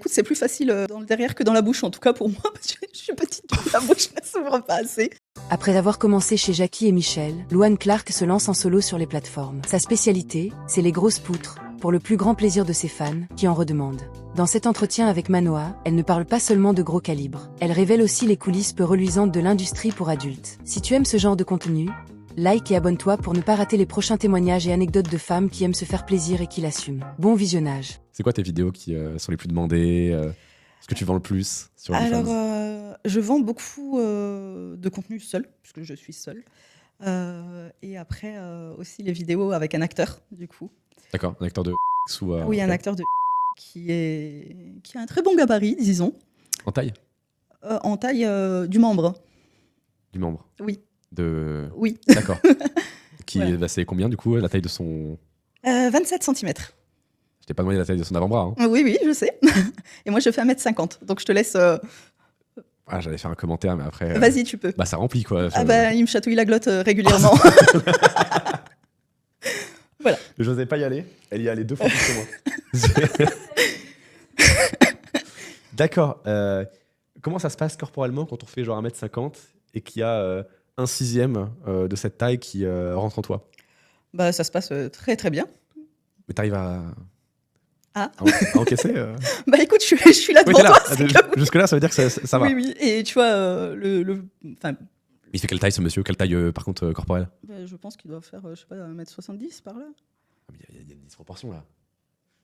Écoute, c'est plus facile dans le derrière que dans la bouche, en tout cas pour moi, parce que je suis petite, donc la bouche ne s'ouvre pas assez. Après avoir commencé chez Jackie et Michel, Louane Clark se lance en solo sur les plateformes. Sa spécialité, c'est les grosses poutres, pour le plus grand plaisir de ses fans, qui en redemandent. Dans cet entretien avec Manoa, elle ne parle pas seulement de gros calibre. Elle révèle aussi les coulisses peu reluisantes de l'industrie pour adultes. Si tu aimes ce genre de contenu, like et abonne-toi pour ne pas rater les prochains témoignages et anecdotes de femmes qui aiment se faire plaisir et qui l'assument. Bon visionnage. C'est quoi tes vidéos qui sont les plus demandées ce que tu vends le plus sur OnlyFans? Alors, je vends beaucoup de contenu seul, puisque je suis seule. Et après, aussi les vidéos avec un acteur, du coup. D'accord, un acteur de ou Oui, un acteur de qui a un très bon gabarit, disons. en taille En taille du membre. du membre. Oui. Oui. Oui. D'accord. Voilà. Bah, c'est combien du coup la taille de son... 27 cm. Je t'ai pas demandé la taille de son avant-bras. Oui, oui, je sais. Et moi, je fais 1m50. Donc, je te laisse. Ah, j'allais faire un commentaire, mais après... Vas-y, tu peux. Bah ça remplit quoi. Ah bah, il me chatouille la glotte régulièrement. Voilà. Je n'osais pas y aller. Elle y est allée 2 fois plus que moi. D'accord. Comment ça se passe corporellement quand on fait genre 1m50 et qu'il y a un sixième de cette taille qui rentre en toi? Bah, ça se passe très, très bien. Mais t'arrives à encaisser Bah, écoute, je suis là Oui, devant t'es là. toi. c'est que- Jusque-là, ça veut dire que ça va. Oui, oui. Et tu vois, enfin, Il fait quelle taille ce monsieur? Quelle taille par contre corporelle? bah, je pense qu'il doit faire, je sais pas, 1m70 par là. Ah, mais il y a une disproportion là.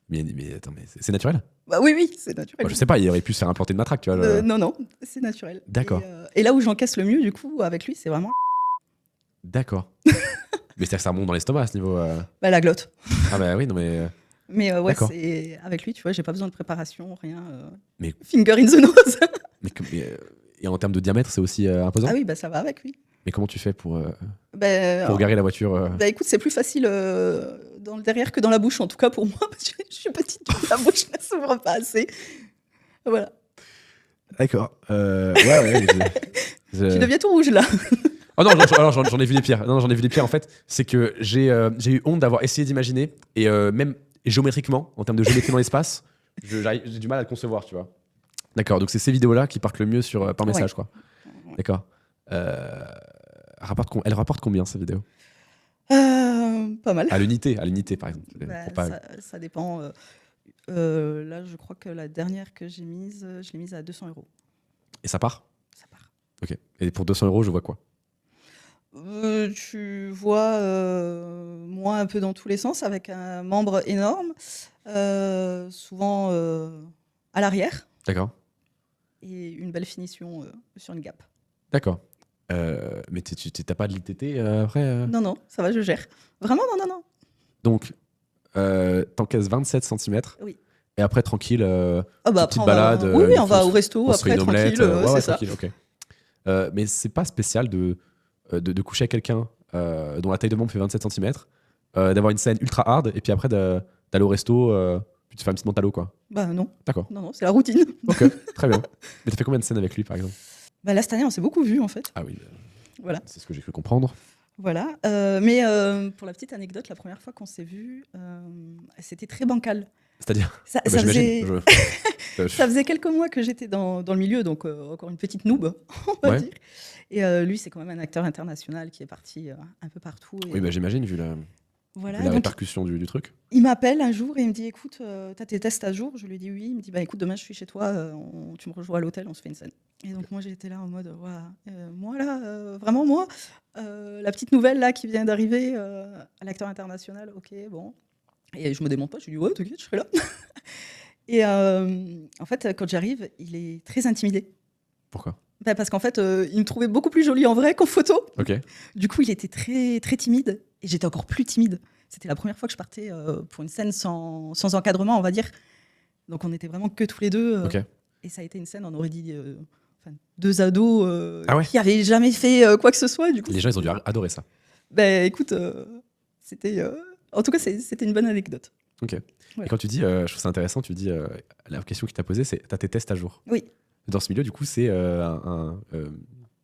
Mais attends, mais c'est naturel? Bah, oui, oui, c'est naturel. Moi, je sais pas, il aurait pu se faire implanter de matraque, tu vois. Non, non, c'est naturel. D'accord. Et là où j'encaisse le mieux, du coup, avec lui, c'est vraiment D'accord. Mais c'est-à-dire que ça remonte dans l'estomac à ce niveau. bah, la glotte. Ah bah oui, non mais... Mais ouais, D'accord. c'est avec lui, tu vois, j'ai pas besoin de préparation, rien. Mais- Finger in the nose. Et en termes de diamètre, c'est aussi imposant? Ah oui, bah ça va avec lui. Mais comment tu fais pour Bah, garer la voiture bah écoute, c'est plus facile dans le derrière que dans la bouche, en tout cas pour moi, parce que je suis petite, donc la bouche ne s'ouvre pas assez. Voilà. D'accord. Ouais. Tu deviens tout rouge là. Oh non, alors, j'en ai vu des pires. Non, j'en ai vu des pires en fait. C'est que j'ai eu honte d'avoir essayé d'imaginer et même géométriquement, en termes de géométrie dans l'espace, j'ai du mal à le concevoir, tu vois. D'accord, donc c'est ces vidéos-là qui partent le mieux par message, quoi. D'accord. Elle rapporte combien ces vidéos? Pas mal. À l'unité, par exemple. Bah, Pour pas- ça dépend. Là, je crois que la dernière que j'ai mise, je l'ai mise à 200 €. Et ça part? Ça part. Ok. Et pour 200 €, je vois quoi? Tu vois moi un peu dans tous les sens avec un membre énorme, souvent à l'arrière D'accord. et une belle finition sur une gape. D'accord. Mais tu t'as pas de l'ITT après Non, non, ça va, je gère. Vraiment, non, non, non. Donc, t'encaisses 27 cm. Oui. Et après, tranquille, Ah bah petite après, balade. oui, oui, il on va au resto, on se fait après, une omelette. tranquille, Ouais, c'est ça. tranquille, ok. Mais c'est pas spécial de coucher avec quelqu'un dont la taille de membre fait 27 cm, d'avoir une scène ultra hard, et puis après d'aller au resto, puis de faire un petit mentalo, quoi. Bah non, D'accord. non, non, c'est la routine. Ok, très bien. Mais t'as fait combien de scènes avec lui, par exemple? Bah là, cette année, on s'est beaucoup vus, en fait. Ah oui, Voilà. c'est ce que j'ai cru comprendre. Voilà. Mais pour la petite anecdote, la première fois qu'on s'est vus, c'était très bancal. C'est-à-dire Ça, Ah bah, ça j'imagine. faisait... Ça faisait quelques mois que j'étais dans le milieu, donc encore une petite noob, on va Ouais. dire. Et lui, c'est quand même un acteur international qui est parti un peu partout. Et, Oui, bah, j'imagine, vu la voilà. la Donc, répercussion du truc. il m'appelle un jour et il me dit, écoute, t'as tes tests à jour? Je lui dis oui. Il me dit, bah écoute, demain je suis chez toi, tu me rejoins à l'hôtel, on se fait une scène. Et donc moi j'étais là en mode, voilà, moi là, vraiment moi, la petite nouvelle là qui vient d'arriver, à l'acteur international, ok, bon. Et je me démonte pas, je lui dis ouais, t'inquiète, je serai là. Et en fait, quand j'arrive, il est très intimidé. Pourquoi? Bah, parce qu'en fait, il me trouvait beaucoup plus jolie en vrai qu'en photo. Ok. Du coup, il était très, très timide et j'étais encore plus timide. C'était la première fois que je partais pour une scène sans encadrement, on va dire. Donc, on était vraiment que tous les deux. Ok. Et ça a été une scène, on aurait dit, deux ados Ah ouais. qui n'avaient jamais fait quoi que ce soit. Du coup, Les gens, ils ont dû adorer ça. bah, écoute, c'était. En tout cas, c'était une bonne anecdote. Ok. Voilà. Et quand tu dis, je trouve ça intéressant, tu dis, la question qu'il t'a posée, c'est t'as tes tests à jour. Oui, Dans ce milieu, du coup, c'est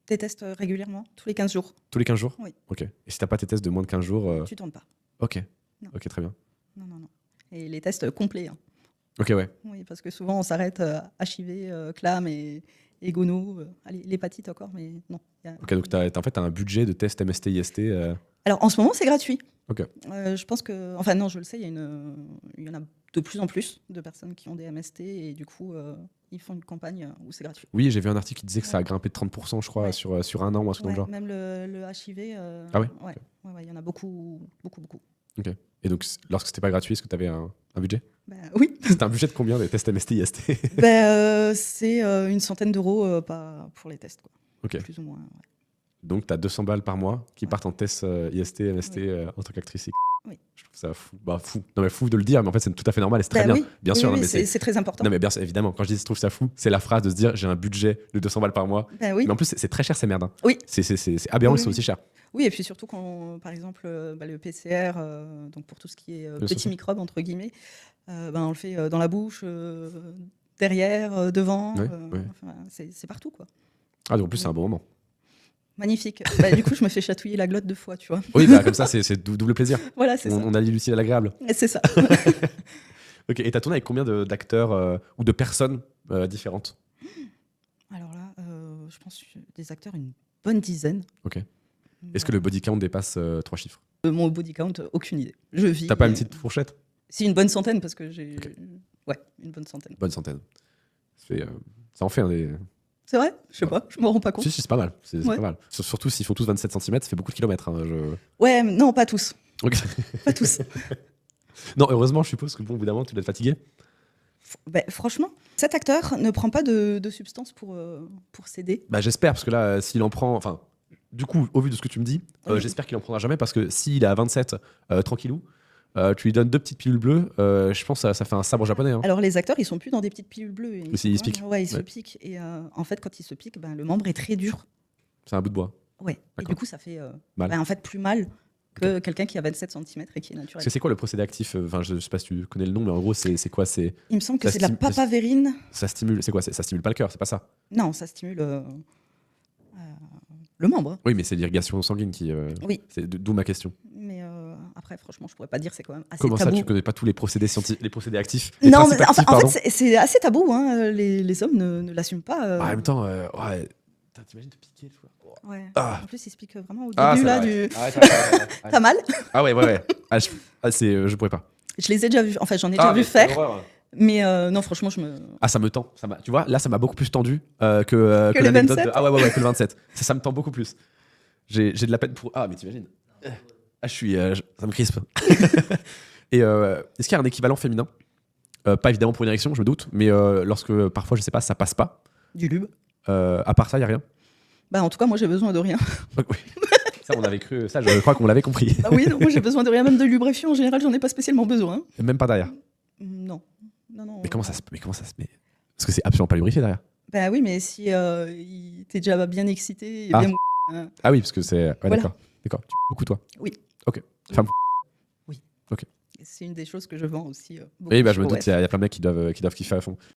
des tests régulièrement, tous les 15 jours. tous les 15 jours? Oui. Ok. Et si t'as pas tes tests de moins de 15 jours Tu tournes pas. Ok. Non. Ok, très bien. Non, non, non. Et les tests complets. Hein. Ok, ouais. Oui, parce que souvent, on s'arrête HIV, CLAM et gono. Allez, l'hépatite encore, mais non. Ok, donc en fait, t'as un budget de test MST, IST. Alors, en ce moment, c'est gratuit. Ok. Je pense que... Enfin, non, je le sais, il y en a de plus en plus de personnes qui ont des MST et du coup, ils font une campagne où c'est gratuit. Oui, j'ai vu un article qui disait que ça a Ouais. grimpé de 30%, je crois, Ouais. sur un an ou un truc dans le Ouais, genre. même le HIV. Ah ouais Ouais, ouais, il y en a beaucoup, beaucoup, beaucoup. Ok. Et donc, lorsque c'était pas gratuit, est-ce que t'avais un budget? Ben, oui. C'était un budget de combien des tests MST, IST? Ben, c'est une centaine d'euros pour les tests, quoi. Ok. Plus ou moins. Ouais. Donc, t'as 200 balles par mois qui Ouais. partent en tests IST, MST en tant qu'actrice. Oui. Je trouve ça fou. Bah, fou. Non, mais fou de le dire, mais en fait, c'est tout à fait normal et c'est très Ben bien. oui. Bien Oui, sûr, oui, non, mais c'est très important. Non, mais bien sûr, évidemment, quand je dis je trouve ça fou, c'est la phrase de se dire j'ai un budget de 200 balles par mois. Ben oui. Mais en plus, c'est très cher ces merdes. Hein. Oui. C'est aberrant, Oui, c'est oui. aussi cher. Oui, et puis surtout quand, par exemple, le PCR, donc pour tout ce qui est Bien petits sûr. microbes, entre guillemets, on le fait dans la bouche, derrière, devant. Ouais, ouais. Enfin, c'est partout, quoi. Ah, donc en plus, c'est un bon moment. Magnifique. Bah, du coup, je me fais chatouiller la glotte 2 fois, tu vois. Oui, bah, comme ça, c'est double plaisir. Voilà, c'est ça. On allie l'utile à l'agréable. Et c'est ça. Ok, et t'as tourné avec combien d'acteurs ou de personnes différentes? Alors là, je pense des acteurs, une bonne dizaine. Ok. Est-ce que le body count dépasse 3 chiffres? Mon body count, aucune idée. Je vis. T'as pas une petite fourchette? C'est une bonne centaine parce que j'ai. Ok. Ouais, une bonne centaine. Bonne centaine. Ça en fait un des. C'est vrai? Je sais pas, je m'en rends pas compte. Si, c'est pas mal. C'est Ouais. pas mal. Surtout s'ils font tous 27 cm, ça fait beaucoup de kilomètres. Hein, Ouais, mais non, pas tous. Ok. Pas tous. Non, heureusement, je suppose que bon, évidemment, tu dois être fatigué. Ben, franchement, cet acteur ne prend pas de substance pour s'aider. Bah, j'espère, parce que là, s'il en prend. Enfin, du coup, au vu de ce que tu me dis, Oui. j'espère qu'il en prendra jamais, parce que s'il est à 27, tranquillou, tu lui donnes 2 petites pilules bleues, je pense que ça fait un sabre japonais. Hein. Alors, les acteurs, ils sont plus dans des petites pilules bleues. Mais ils se piquent. Ouais, ils se Ouais. piquent. Et en fait, quand ils se piquent, ben, le membre est très dur. C'est un bout de bois. Ouais. Et D'accord. du coup, ça fait Mal. ben, en fait plus mal que quelqu'un qui a 27 cm et qui est Parce naturel. que c'est quoi le procédé actif? Enfin, je sais pas si tu connais le nom, mais en gros, c'est quoi? Il me semble que ça c'est de la stime- papavérine. Ça stimule. C'est quoi? Ça stimule pas le cœur, c'est pas ça? Non, ça stimule le membre. Oui, mais c'est l'irrigation sanguine qui. Oui. C'est d'où ma question. Mais après, franchement, je pourrais pas dire, c'est quand même assez Comment ça, tabou. tu connais pas tous les procédés scientifiques, les procédés actifs? Les Non, mais principes actifs, en pardon. fait, c'est assez tabou. Hein. Les hommes ne l'assument pas. En même temps, ouais. Putain, t'imagines te piquer, tu vois. Ouais. Ah. En plus, il se pique vraiment au Ah, début ça là. va, Du... ouais. Arrête. T'as mal? Ah ouais. Je pourrais pas. Je les ai déjà vus. Enfin, j'en ai déjà vu faire. Horreur. Mais non, franchement, je me. Ah, ça me tend. Tu vois, là, ça m'a beaucoup plus tendu que les l'anecdote 27. de. Ah ouais, que le 27. Ça me tend beaucoup plus. J'ai de la peine pour. Ah, mais t'imagines. Ah, ça me crispe. Et est-ce qu'il y a un équivalent féminin? Pas évidemment pour une érection, je me doute, mais lorsque parfois, je sais pas, ça passe pas. Du lube. À part ça, y a rien. Bah, en tout cas, moi, j'ai besoin de rien. Oui. Ça, on avait cru. Ça, je crois qu'on l'avait compris. Ah oui, non, moi, j'ai besoin de rien. Même de lubrifiant, en général, j'en ai pas spécialement besoin. Même pas derrière. Non. Non. Mais comment ça se met? Parce que c'est absolument pas lubrifié derrière. Bah oui, mais si t'es déjà bien excité, et Ah. bien Ah oui, parce que c'est. Ouais, Voilà. D'accord. Tu beaucoup toi. Oui. Ok. Femme. c'est une des choses que je vends aussi. Beaucoup Oui, bah je sur me doute, OF. il y a plein de mecs qui doivent kiffer à fond.